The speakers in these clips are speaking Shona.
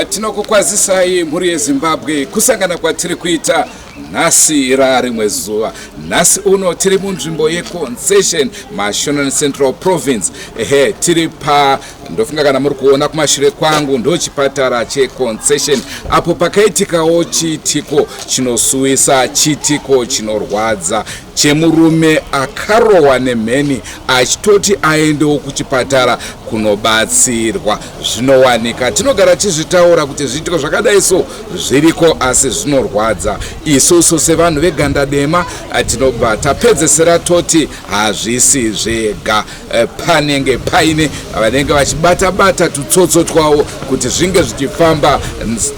Tinokukwazisai mhuri yeZimbabwe kusangana kwatiri kuita nhasi rimwe zuva. Nhasi uno tiri munzvimbo yeConcession, Mashonaland Central Province. Tiri ndofunga kana muri kuona kumashure kwangu ndo chipatara cheConcession, apo pakaitikawo chiitiko chinosuwisa, chiitiko chinorwadza chemurume akarohwa nemheni achitoti aendewo kuchipatara kunobatsirwa. Zvinowanika, tinogara tichizvitaura kuti zviitiko zvakadai so zviriko asi zvinorwadza. Isusu sevanhu veganda dema tinobva tapedzesera toti hazvisi zvega, panenge paine vanenge vachibata-bata tutsotso twawo kuti zvinge zvichifamba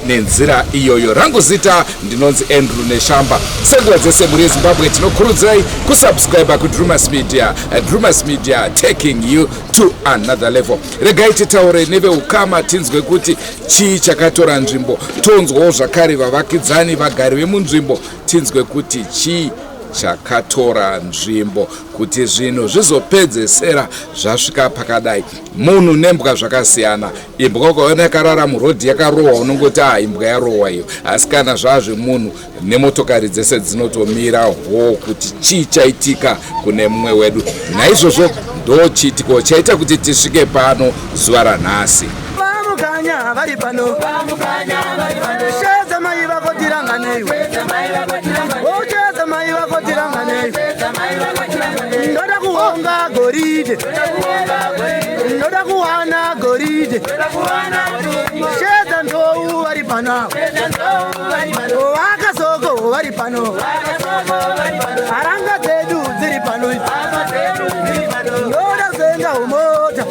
nenzira iyoyo. Rangu zita ndinonzi Andrew Neshamba. Senguva dzese muri yeZimbabwe tinokurudzirai kusubscribe kuDrewmas Media. Drewmas Media taking you to another level. Regai titaure neveukama tinzwe kuti chii chakatora nzvimbo, tonzwawo zvakare vavakidzani vagari vemunzvimbo tinzwe kuti chii chakatora nzvimbo, kuti zvinhu zvizopedzesera zvasvika pakadai. Munhu nembwa zvakasiyana. Imbwa ukaona yakarara murodhi yakarohwa unongoti imbwa yarohwa iyo, asi kana zvazve munhu nemotokari dzese dzinotomira kuti chii chaitika kune mumwe wedu. Naizvozvo ndo chiitiko chaita kuti tisvike pano zuva ranhasi. Vamukanya vari pano, shedza mai vakotiranganei, ochedza mai vakotiranganei, ndoda kuhonga goridhe, ndoda kuwana goridhe, shedza ndou vari pano, vakasoko vari pano, haranga dzedu dziri pano, ndoda kuzenga umota,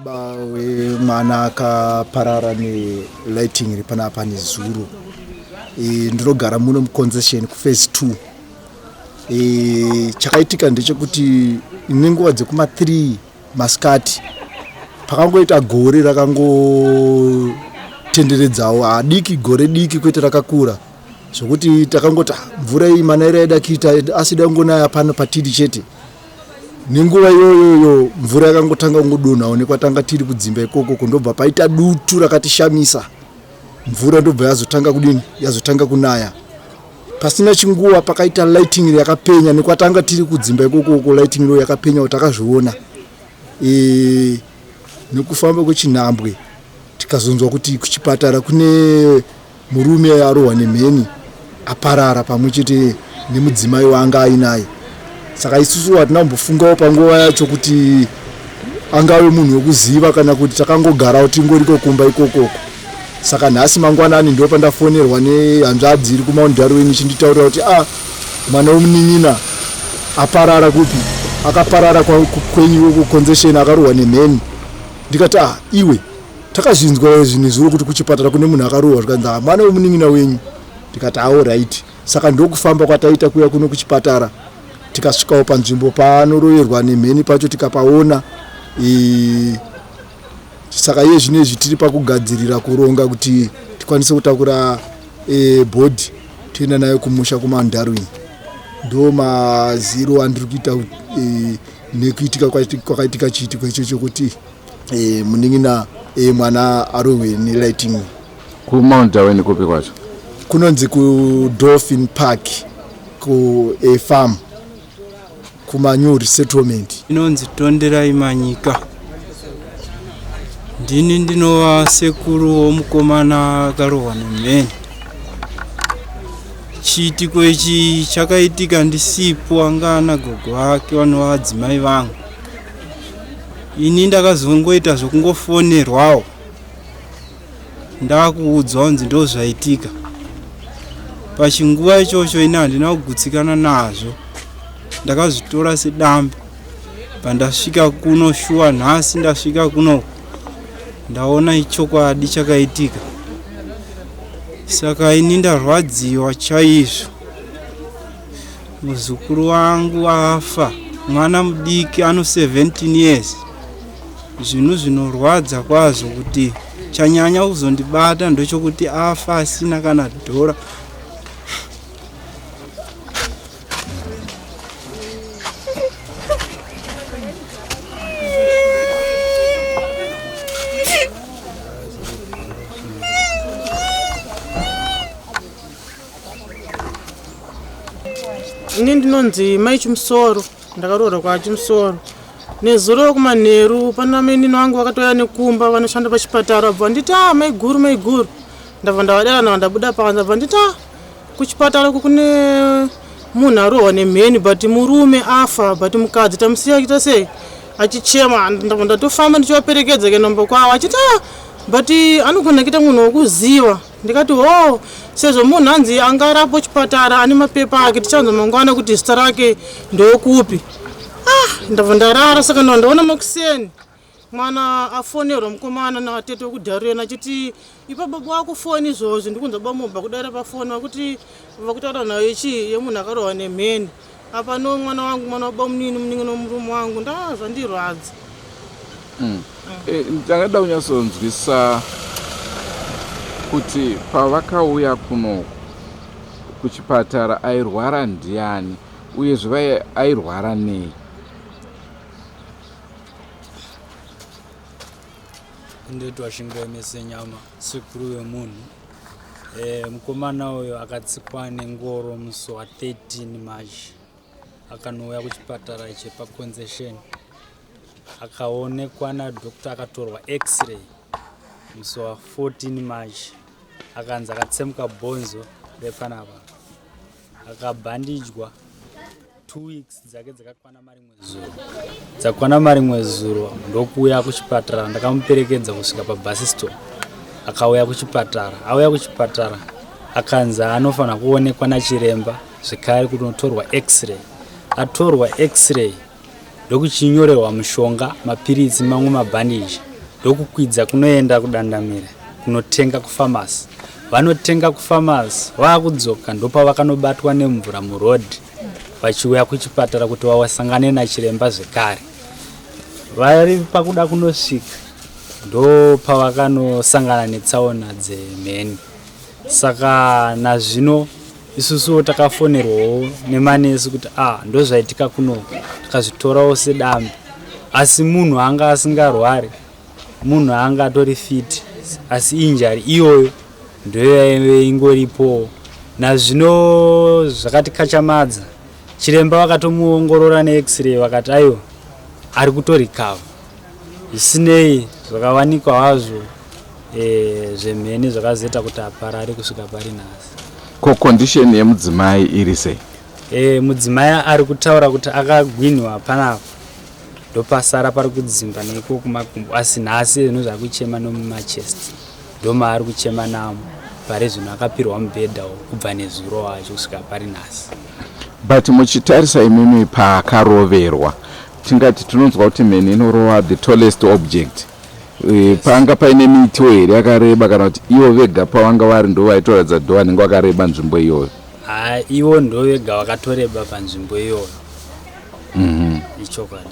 baba wemwana akaparara nelighting iri panapa nezuro. Ndinogara muno muConcession kuphase 2. Chakaitika ndechekuti nenguva dzekuma 3 masikati pakangoita gore rakangotenderedzawo, adiki gore diki kwete rakakura, zvokuti takangoti mvura iyi manai raida kuita asi dangonaya pano patiri chete. Nenguva iyoyo mvura yakangotanga kungodonha nekwatanga tiri kudzimba ikoko, ndobva paita dutu rakatishamisa. Mvura ndobva yazotanga kudini, yazotanga kunaya. pasina chinguwa pakaita lighting yakapenya nekwatanga tiri kudzimba ikoko lighting ro yakapenya utakazviona nekufamba kwechinhambwe tikazonzwa kuti kuchipatara kune murume arohwa nemheni aparara pamwechete nemudzimai wanga ainaye. Saka isusu hatina kumbofungawo panguva yacho kuti angave munhu wekuziva kana kuti takangogarawo tingoriko kumba ikokoko. Saka nhasi mangwanani ndo pandafonerwa nehanzvadzi iri kumaundarweni ichinditaurira kuti mwana womunin'ina aparara kupi, akaparara kwenyu Concession akarohwa nemheni. Ndikati iwe takazvinzwa zvinhu zviri kuti kuchipatara kune munhu akarohwa, zvikanzi mwana womunin'ina wenyu. Ndikati right. Saka ndokufamba kwataita kuya kuno kuchipatara, tikasvikawo panzvimbo paanorohwerwa nemheni pacho tikapaona. Saka iye zvinezvi tiri pakugadzirira kuronga kuti tikwanise kutakura bhodhi tienda nayo kumusha kumaundarweni. Ndo maziro andiri kuita nekuitika kwakaitika chiitiko ichocho kuti munin'ina mwana arohwe nelighting. Kumaundarweni kupi kwacho? Kunonzi ku-Dolphin Park, ku-farm, kuma-new resettlement. Inonzi Tonderai Manyika. Ndini ndinova sekuru womukomana akarohwa nemheni. Chiitiko ichi chakaitika ndisipo, anga ana gogo vake vanova adzimai vangu. Ini ndakazongoita zvokungofonerwawo, ndakuudzwa kunzi ndo zvaitika. Pachinguva ichocho ini handina kugutsikana nazvo, ndakazvitora sedambe. Pandasvika kuno shuwa nhasi ndasvika kuno ndaona ichokwadi chakaitika. Saka ini ndarwadziwa chaizvo. Muzukuru wangu afa, mwana mudiki ano 17 years. Zvinhu zvinorwadza kwazvo kuti chanyanya kuzondibata ndochokuti afa asina kana dhora. Ini ndinonzi mai Chimusoro, ndakarohwa kwa Chimusoro. Nezuro kumanheru pana menino wangu vakatoya nekumba vanoshanda pachipatara, bva nditi mai guru. Ndabva ndavadana navo ndabuda panza, bva nditi kuchipatara uku kune munhu arohwa nemheni, but murume afa, but mukadzi tamusiya achita sei achichema. Ndabva ndatofamba ndichivaperekedza kenombo kwavo achiti but anogona kuita munhu wokuziva. Ndikati sezvo munhu anzi angarapo chipatara ane mapepa ake, tichanzwa mangwana kuti zita rake ndokupi. Ndabva ndarara. Saka ndaona makuseni mwana afonerwa mukomana navatete wekudharena achiti ipa baba wako foni izvozvi ndikunzwa bamobva kudaira pafoni kuti vakutaura nayo ichi yemunhu akarohwa nemheni. Apa no mwana wangu, mwana waba munin'ina nomurume wangu, ndazvandirwadza. Ndangada kunyatsonzwisa kuti pavakauya kuno kuchipatara airwara ndiani uyezve airwara nei? Ndetwa shingaemese nyama sekuru wemunhu. Mukomana uyo akatsikwa nengoro musi wa 13 March. Akanouya kuchipatara chepa Concession. Akaonekwa nadhokta, akatorwa x-ray musi wa 14 March. Akanzi akatsemuka bhonzo repanapa. Akabhandijwa 2 weeks dzake dzakakwana marimwe zuro ndokuuya kuchipatara. Ndakamuperekedza kusvika pabus stop. Akauya kuchipatara. Auya kuchipatara akanzi anofanira kuonekwa nachiremba zvekare kunotorwa x-ray. Atorwa x-ray ndokuchinyorerwa mushonga, mapiritsi, mamwe mabhandiji, ndokukwidza kunoenda kudandamira kunotenga kufamasi. Vanotenga kufamasi, vakudzoka ndopavakanobatwa nemvura murodhi vachiuya kuchipatara kuti vawasangane nachiremba zvekare. Vari pakuda kunosvika ndopavakanosangana netsaona dzemheni. Saka nazvino isusuwo takafonerwawo nemanesi kuti ndozvaitika kuno, takazvitorawo sedambe. Asi munhu anga asingarwari, munhu anga atori fit, asi injari iyoyo ndoyo ingoripo nazvino zvakatikachamadza. Chiremba vakatomuongorora neX-ray vakati aiwa ari kutorikava. Isinei zvakawanikwa hazvo zvemheni zvakazoita kuti aparare kusvika pari nhasi. Condition yemudzimai iri sei? Mudzimai ari kutaura kuti akagwinywa panapa ndopasara pari kudzimba neiko kumakumbo, asi nhasi zvinhu zvakuchema nomumachest ndoma ari kuchema namo pari zvino akapirwa mubhedha kubva nezuro wacho kusvika pari nhasi. But muchitarisa imimi pakaroverwa tingati tinonzwa kuti mheni inorova the tallest object. Panga paine miti here yakareba kana kuti ivo vega pavanga vari ndo vaitoratidza kuti vanenge vakareba nzvimbo iyoyo? Ivo ndo vega vakatoreba panzvimbo iyoyo. Ichokwadi.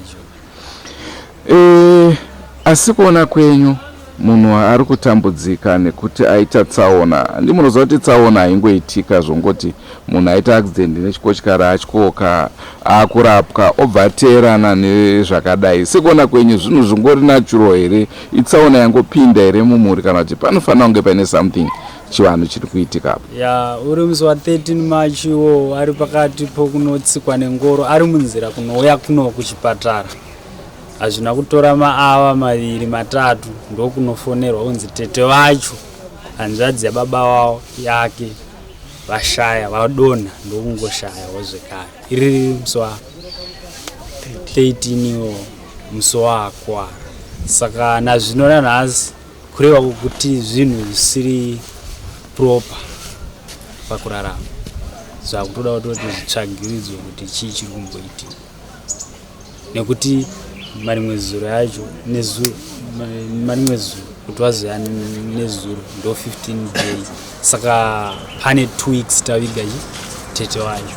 Asi kuona kwenyu munhu ari kutambudzika nekuti aita tsaona, ndimunoziva kuti tsaona haingoitika zvongoti munhu aita accident nechikochikara atyoka akurapwa obva ateerana nezvakadai. Sekuona kwenyu zvinhu zvingori natural here, itsaona yangopinda here mumhuri kana kuti panofanira kunge paine something chivanhu chiri kuitika apo? Uri musi wa13 March iwo ari pakati pokunotsikwa nengoro ari munzira kunouya kuno kuchipatara. Hazvina kutora maava 2-3 ndokunofonerwa kunzi tete vacho hanzvadzi yababa wavo yake vashaya vadonha ndokungoshayawo zvekare. Iri musi wa13 iwo musi waakwara. Saka nazvino nanhasi kureva kuti zvinhu zvisiri proper pakurarama zvakutoda kuti zvitsvagiridzwe kuti chii chiri kumboitika, nekuti marimwe zuro yacho marimwe zuro kuti wazoya nezuro ndo 15 days. Saka pane 2 weeks taviga tete wacho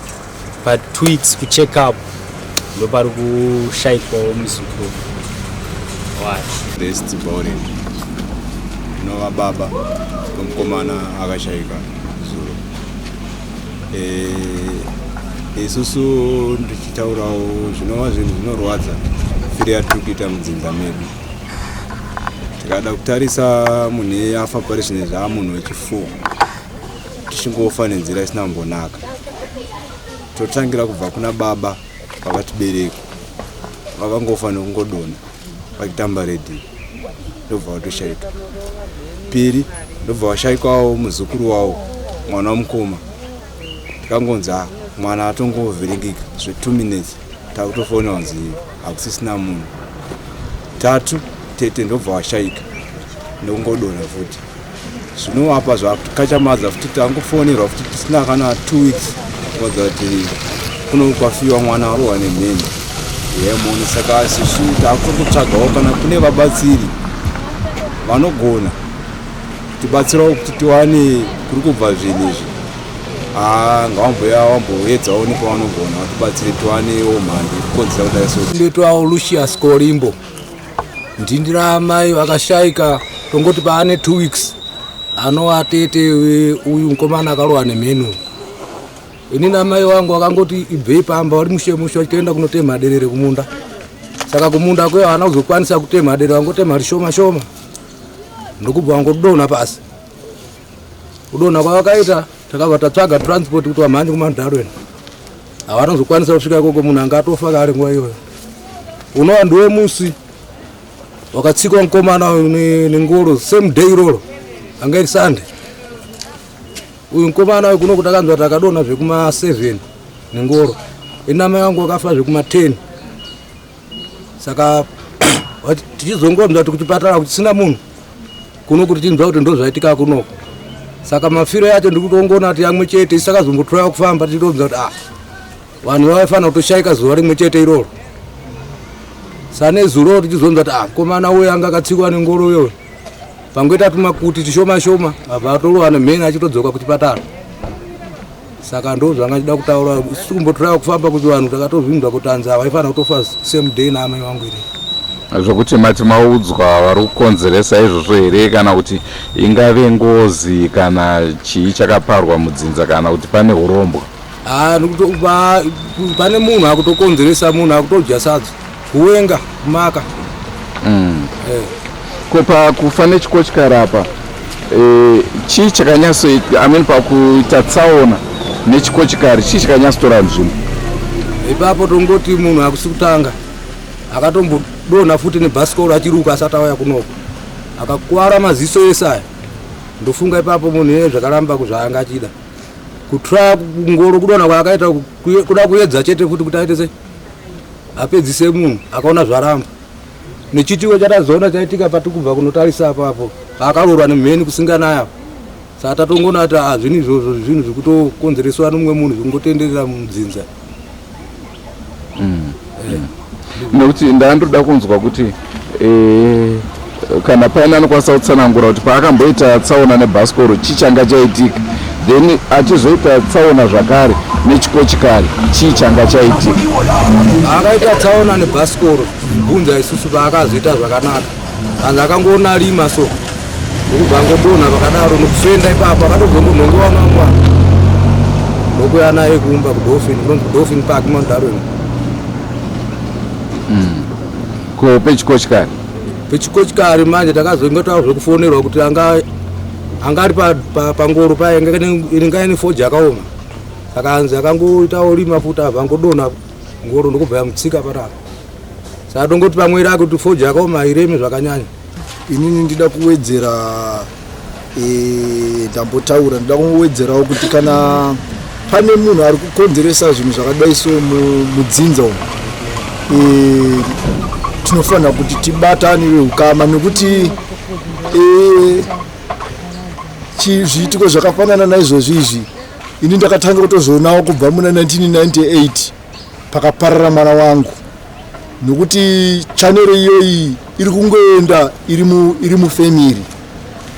pa 2 weeks kucheck up ndo pari kushayikwawo muzukuru wacho. Rest body nova baba komukomana akashayika zuro. Isusu ndichitaurawo zvinova zvinhu zvinorwadza firi yatiri kuita mudzinza medu. Tikada kutarisa munhu afa pari zvine zvaamunhu wechifuwo tichingofa nenzira isina kumbonaka. Totangira kubva kuna baba vakatibereka vakangofa nekungodonha pakitamba redhi ndobva watoshayika. Piri ndobva washayikwawo muzukuru wawo mwana womukoma. Tikangonzi mwana atongovhiringika zve2 minutes takutofona kunzi hakusisina munhu. 3 tete ndobva washayika ndokungodonha futi. Zvino apa zvakachamadza futi tangofonerwa futi tisina kana 2 weeks kuudza kuti kunokwafiwa mwana arohwa nemheni yemoni. Saka isusu takutotsvagawo kana kune vabatsiri vanogona tibatsirawo kuti tiwane kuri kubva zvinhu izvi. Ngavamboedzawo nepavanogona vatibatsire tiwanewo mhando yekukonzera kudai so. Nditwawo Lucius Kolimbo ndindira mai vakashayika tongoti paane 2 weeks anova tete uyu mukomana akarohwa nemheni. Ini namai wangu vakangoti ibvei pamba vari mushemushe vachitoenda kunotemha derere kumunda. Saka kumunda kweyo havana kuzokwanisa kutemha derere, vangotemha rishoma shoma ndokubva vangodonha pasi. Kudonha kwavakaita takabva tatsvaga transport kuti vamhanye kumandarweni. Havana kuzokwanisa kusvika ikoko, munhu anga atofa kare nguva iyoyo. Unova ndiwe musi wakatsikwa mukomana nengoro same day iroro anga iri Sunday. Uyu mukomana uyu kuno kuti akanzwa kuti akadonha zvekuma7 nengoro. Ina mai vangu vakafa zvekuma10. Saka tichizongonzwa kuti kuchipatara kuchisina munhu kuno kuti tinzwa kuti ndo zvaitika kunoko. Saka mafiro yacho ndikutongoona kuti yamwe chete isakazombotoya kufamba tichitonzwa kuti vanhu vaifanira kutoshayika zuva rimwe chete iroro. Sane zuro tichizonzwa kuti mukomana uyu anga akatsikwa nengoro iyoyo. Pangoita tumakuti tishoma shoma abva atorohwa nemheni achitodzoka kuchipatara. Saka ndo zvanga ndida kutaura, isikumbotoya kufamba kuti vanhu takatozvinzwa kuti anza vaifanira kutofa same day naamai vangu iri. Zvokuti mati maudzwa vari kukonzeresa izvozvo here kana kuti ingave ngozi kana chii chakaparwa mudzinza kana kuti pane urombo? Pane munhu akutokonzeresa, munhu akutodya sadza kuwenga kumaka. Kopa kufa nechikochikara apa chii chakanyatsoita amene pakuita tsaona nechikochikari chii chakanyatsotora nzvimbo ipapo tongoti munhu akusi kutanga akatombodonha futi nebhasikoro achiruka asati auya kunoko akakuwara maziso ese aya ndofunga ipapo munhu iye zvakaramba kuzvaanga achida kutra ngoro kudonha kwaakaita kuda kuedza chete futi kuti aite sei apedzise munhu akaona zvaramba nechitiwo chatazoona chaitika patikubva kunotarisa apapo akarohwa nemheni kusinganaya saka tatongona kuti zvinhu izvozvo zvinhu zvikutokonzereswa nomumwe munhu zvingotenderera mudzinza nekuti ndandoda kunzwa kuti kana paine anokwanisa kutsanangura kuti paakamboita tsaona nebhasikoro chii changa chaitika then achizoita tsaona zvakare nechikochikari chii changa chaitika akaita tsaona nebhasikoro bvunza isusu paakazoita zvakanaka anzi akangoona rima so ndokubva ngodonha pakadaro nokufenda ipapo akatozongonhongowa mwana ndokuya naye kuumba kudolphin kunonzi kudolphin park mandarweni ko pechikochikari manje takazongotawo zvekufonerwa kuti angari pangoro paye inga ine foji akaoma saka anzi akangoitawo rima futi abva ngodonha ngoro ndokubva yamutsika parapa saka tongoti pamweri ake kuti foji akaoma ireme zvakanyanya inini ndida kuwedzera ndambotaura ndida kuwedzerawo kuti kana pane munhu ari kukonzeresa zvinhu zvakadai so mudzinza umu tinofanira kuti tibatane veukama nekuti zviitiko zvakafanana naizvozvi izvi ini ndakatanga kutozoonawo kubva muna 1998 pakaparara mwana wangu nokuti chanero iyoyi iri kungoenda iri mufemiri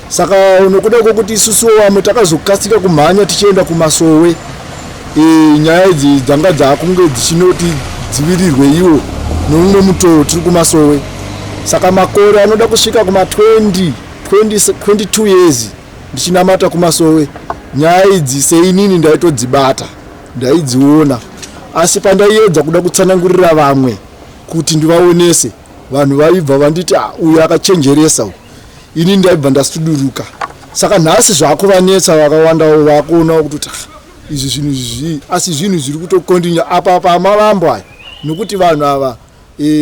saka nokuda kwokuti isusu vamwe takazokasika kumhanya tichienda kumasowe nyaya idzi dzanga dzakunge dzichinoti dzivirirwe iwo nomumwe mutoro tiri kumasowe saka makore anoda kusvika kuma 22 years ndichinamata kumasowe nyaya idzi seinini ndaitodzibata ndaidziona asi pandaiedza kuda kutsanangurira vamwe kuti ndivaonese vanhu vaibva vanditi uyu akachenjeresa ini ndaibva ndasuduruka saka nhasi zvakuvanetsa vakawandawo vakuonawo kuti izvi zvinhu izvi asi zvinhu zviri kutokondinya apa amalambo aya nokuti vanhu ava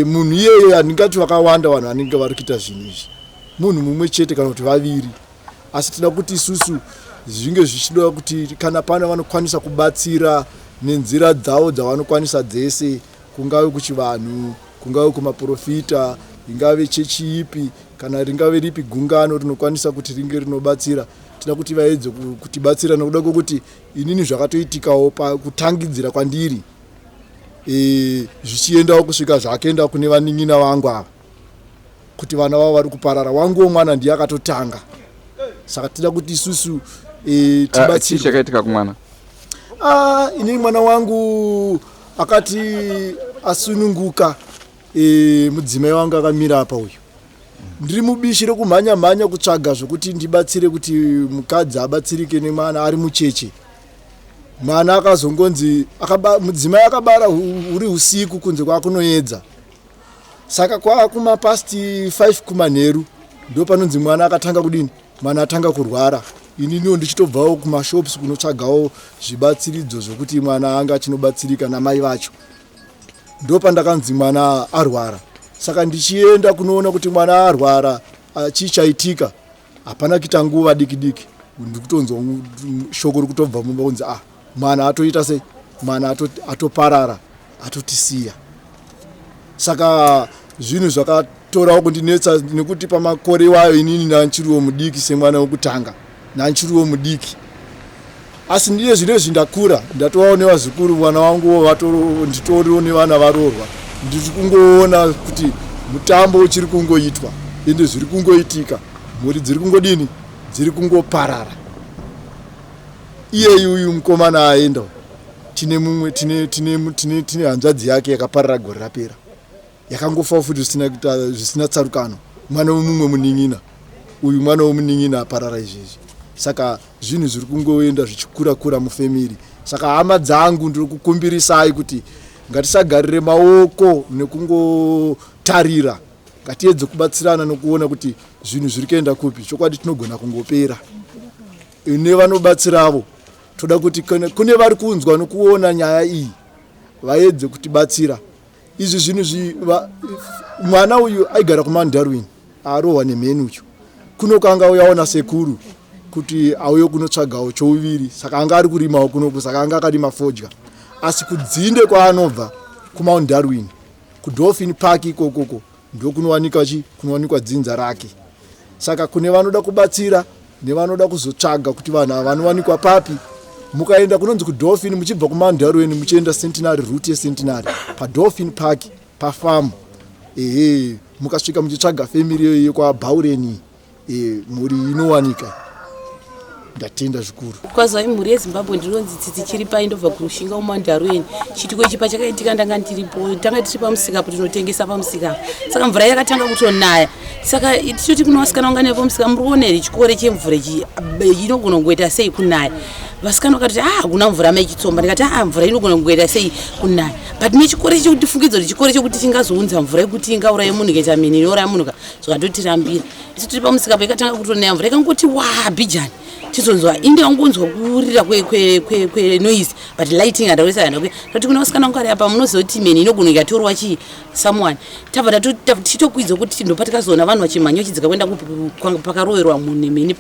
munhu iyeye handingati vakawanda vanhu vanenge vari kuita zvinhu izvi munhu mumwe chete kana kuti vaviri asi tinoda kuti isusu zvinge zvichida kuti kana pana vanokwanisa kubatsira nenzira dzavo dzavanokwanisa dzese kungave kuchivanhu kungave kumaprofita ingave chechi ipi kana ringave ripi gungano rinokwanisa kuti ringe rinobatsira tinoda kuti vaedze kutibatsira nokuda kwokuti inini zvakatoitikawo pakutangidzira kwandiri zvichiendawo kusvika zvakaenda kune vanin'ina vangu ava kuti vana vavo vari kuparara wanguwo mwana ndiye akatotanga saka tinoda kuti isusu tibatsire chakaitika kumwana inini mwana wangu akati asununguka mudzimai wangu akamira apa uyu ndiri mubishi rekumhanya kutsvaga zvokuti ndibatsire kuti mukadzi abatsirike nemwana ari mucheche mwana akazongonzi mudzimai akabara uri usiku kunze kwakunoedza saka kwakuma past 5 kumanheru ndo panonzi mwana akatanga kudini mwana atanga kurwara ininiwo ndichitobvawo kumashops kunotsvagawo zvibatsiridzo zvokuti mwana anga achinobatsirika namai vacho ndo pandakanzi mwana arwara saka ndichienda kunoona kuti mwana arwara chichaitika hapana kuita nguva diki ndikutonzwa shoko rikutobva mumba kunzi mwana atoita sei mwana atoparara atotisiya saka zvinhu zvakatorawo kundinetsa nekuti pamakore wayo inini nanchiriwo mudiki semwana wekutanga nanchiriwo mudiki asi ndiye zvinezvi ndakura ndatovawo nevazukuru mwana wanguwo nditoriwo nevana varoorwa ndiri kungoona kuti mutambo uchiri kungoitwa ende zviri kungoitika mhuri dziri kungodini dziri kungoparara iyeyi uyu mukomana aenda tine mumwe tine hanzvadzi yake yakaparara gore rapera yakangofa futi zvisina tsarukano mwana wemumwe munin'ina uyu mwana womunin'ina aparara izvezvi saka zvinhu zviri kungoenda zvichikura mufemiri saka hama dzangu ndiri kukumbirisai kuti ngatisagarire maoko nekungotarira ngatiedze kubatsirana nokuona kuti zvinhu zviri kuenda kupi chokwadi tinogona kungopera nevanobatsiravo toda kuti kune vari kunzwa nokuona nyaya iyi vaedze kutibatsira. Izvi zvinhu mwana uyu aigara kumandarwini arohwa nemheni ucho kunokanga uyaona sekuru kuti auye kunotsvagawo chouviri, saka anga ari kurimawo kunoku, saka anga akarima fodya. Asi kudzinde kwaanobva kuMount Darwin kuDolphin Park ikokoko ndokunowanikwa dzinza rake. Saka kune vanoda kubatsira nevanoda kuzotsvaga kuti vanhu ava vanowanikwa papi. Mukaenda kunonzi kuDolphin muchibva kuMount Darwin muchienda Centenary, route yeCentenary paDolphin Park pafamu, mukasvika muchitsvaga family yekwaBaureni, mhuri inowanika. Ndatenda zvikuru. Kwazi mhuri yeZimbabwe ndinonzi tsitsi chiri paindobva kurushinga kuMount Darwin. Chitiko ichi pachakaitika ndanga ndiripo, tanga tiri pamusika tinotengesa pamusika. Saka mvura yakatanga kutonaya. Saka tichoti kunowasikana ungane pamusika muri kuonera chikore chemvura inogona kungoita sei kunaya. Vasikana vakati kuna mvura maichitsomba, ndikati mvura inogona kungoita sei kunaya. But nechikore chekuti fungidzo kuti chikore chekuti chingazounza mvura yekuti ingauraya munhu ikaita mheni inouraya munhu zvakandotirambira. Isu tiri pamusika pakatanga kutonaya mvura ikangoti bijani. Chizonzwa inde wangonzwa kurira kwenoise but lighting adaurisa yana kuti kuna vasikana ngari apa munozoti mheni inogona ikatorwa someone tabva tichitokwidza kuti ndopatikazona vanhu vachimhanyo chidzika kuenda pakaroverwa munhu nemheni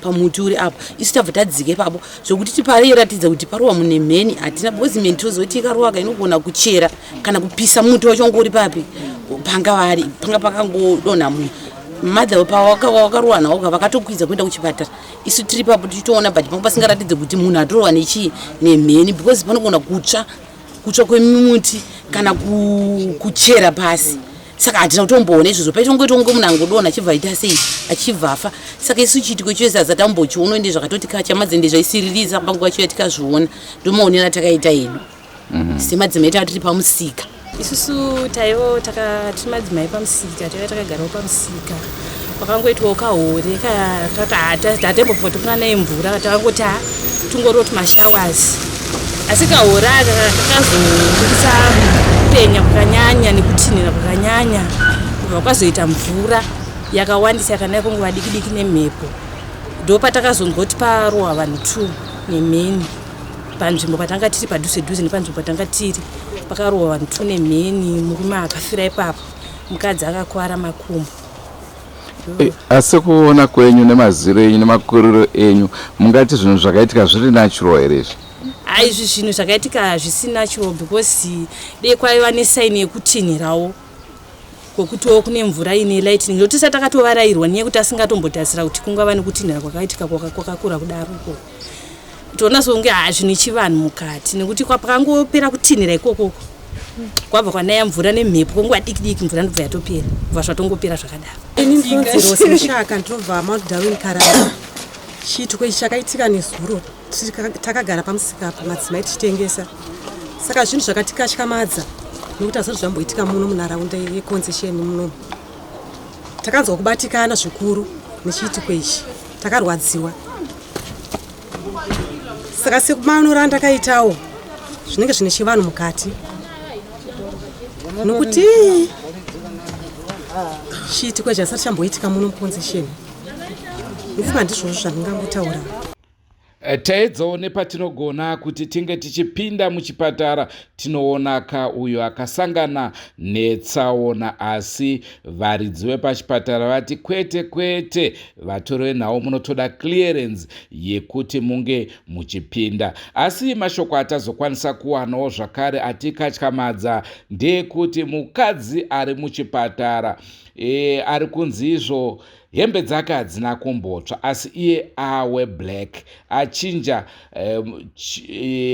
pamuti uri apo. Isu tabva tadzike papo zvokuti tipariratidza kuti parohwa munhu nemheni hatina, because mheni tozoti ikarohwaka inogona kuchera kana kupisa muti wacho uri papi panga pakangodonha munhu. Madza pawakarohwa nawo vakatokwidza kuenda kuchipatara. Isu tiri papo tichitoona but panga pasingaratidze kuti munhu atorwa nemheni, because panogona kutsva kwemuti kana kuchera pasi. Saka hatina kutomboona izvozvo, paitongoita kunge munhu angodonha achibva aita sei achibva afa. Saka isu chitiko chose hazatambochiona ende zvakatoti kachamadze zvaisiririsa panguva chiya tikazviona ndomaonera takaita ino semadzimai tanga tiri pamusika. Isusu taivo tiri madzimai pamusika, taiva takagarawo pamusika. Pakangoitwawo kahore tatembopotokana naye mvura takangoti tungoriwo tumashawazi. Asi kahore aka kakazobudisa kupenya kwakanyanya nekutinhira kwakanyanya kubva kwazoita mvura yakawandisa yakanaya kunguva diki nemhepo. Ndopatakazonzwa kuti parohwa vanhu 2 nemheni panzvimbo patanga tiri padhuze nepanzvimbo patanga tiri pakarohwa vanhu 2 nemheni. Murume akafira ipapo, mukadzi akakwara makumbo. Asi kuona kwenyu nemaziro enyu nemakuriro enyu mungati zvinhu zvakaitika zviri natural here? Izvi zvinhu zvakaitika zvisi natural because dei kwaiva nesaini yekutinhirawo kwekutiwo kune mvura ine lightning. Ndokuti takatovarayirwa neyekuti asingatombotarisira kuti kungava nekutinhira kwakaitika kwakakura kudaroko. Toona songe zvine chivanhu mukati nekuti pakangopera kutinhira ikokoko kwabva kwanaya mvura nemhepo kwenguva diki mvura ndobva yatopera kubva zvatongopera zvakadaro. Ini ndinonzi Rosi Mushaka, ndinobva Mount Darwin Karara. Chitiko ichi chakaitika nezuro takagara pamusika madzimai tichitengesa. Saka zvinhu zvakatikatyamadza nekuti hazvisati zvamboitika muno munharaunda yeConcession muno. Takanzwa kubatikana zvikuru nechitiko ichi, takarwadziwa. Saka sekumaonora ndakaitawo zvinenge zvine chivanhu mukati nokuti chitiko ichi hasati chamboitika muno muConcession. Ndifunga ndizvozvo zvandingangotaura. Taedzawo nepatinogona kuti tinge tichipinda muchipatara tinoona uyo akasangana netsaona, asi varidzi vepachipatara vati kwete vatorwe nawo munotoda clearance yekuti munge muchipinda. Asi mashoko atazokwanisa kuwanawo zvakare atikatyamadza ndekuti mukadzi ari muchipatara ari kunzi izvo hembe dzake hadzina kumbotsva, asi iye awe black achinja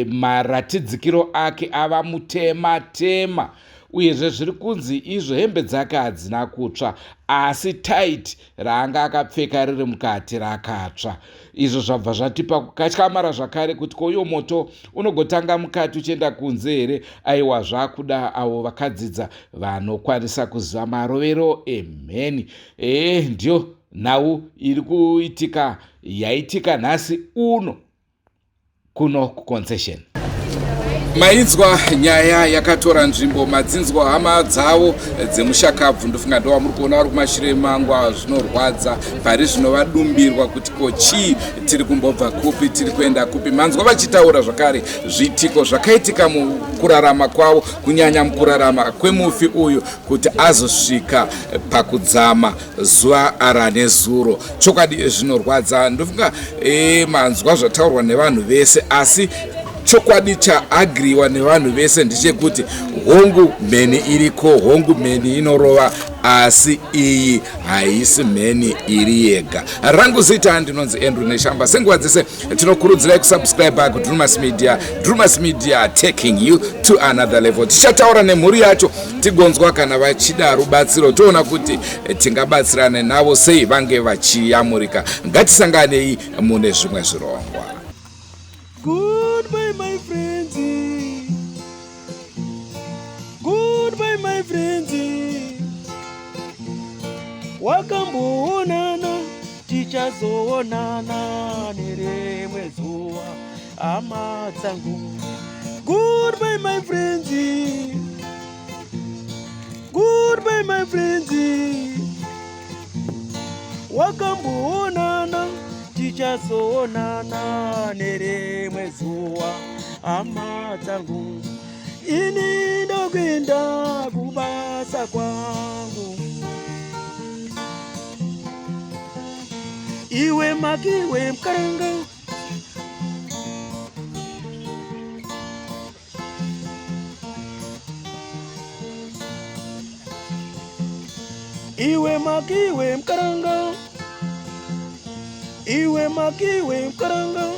maratidzikiro ake ava mutema uyezve zviri kunzi izvo hembe dzake hadzina kutsva asi tight raanga akapfeka riri mukati rakatsva. Izvo zvabva zvatipa kukatyamara zvakare kuti koyo moto unogotanga mukati uchienda kunze here. Aiwa zvakuda avo vakadzidza vanokwanisa kuziva marovero emheni. Ndio nhau iri kuitika yaitika nhasi uno kuno kuConcession. mainzwa nyaya yakatora nzvimbo madzinzwa hama dzavo dzemushakabvu ndofunga ndo wamuri kuona vari kumashure mangwa zvinorwadza pari zvinovadumbirwa kuti ko chii tiri kumbobva kupi tiri kuenda kupi. Manzwa vachitaura zvakare zviitiko zvakaitika mukurarama kwavo kunyanya mukurarama kwemufi uyu kuti azosvika pakudzama zuva ranezuro. Chokwadi zvinorwadza ndofunga manzwa zvataurwa nevanhu vese, asi chokwadi chaagriwa nevanhu vese ndechekuti hongu mheni iriko, hongu mheni inorova, asi iyi haisi mheni iri yega. Rangu zita ndinonzi Andrew Neshamba. Senguva dzese tinokurudzirai kusubscribe kuDrewmas Media. Drewmas Media taking you to another level. Tichataura nemhuri yacho tigonzwa kana vachida rubatsiro, toona kuti tingabatsirane navo sei vange vachiyamurika. Ngatisanganei mune zvimwe zvirongwa. Goodbye my friends, goodbye my friends, wakamboonana tichazoonana nerimwe zuva hama dzangu. Goodbye my friends, goodbye my friends, wakamboonana tichazoonana nerimwe zuva hama dzangu. Ini ndokwenda kubasa kwangu, iwe makiwe mkaranga, iwe makiwe mkaranga, iwe makiwe mkaranga.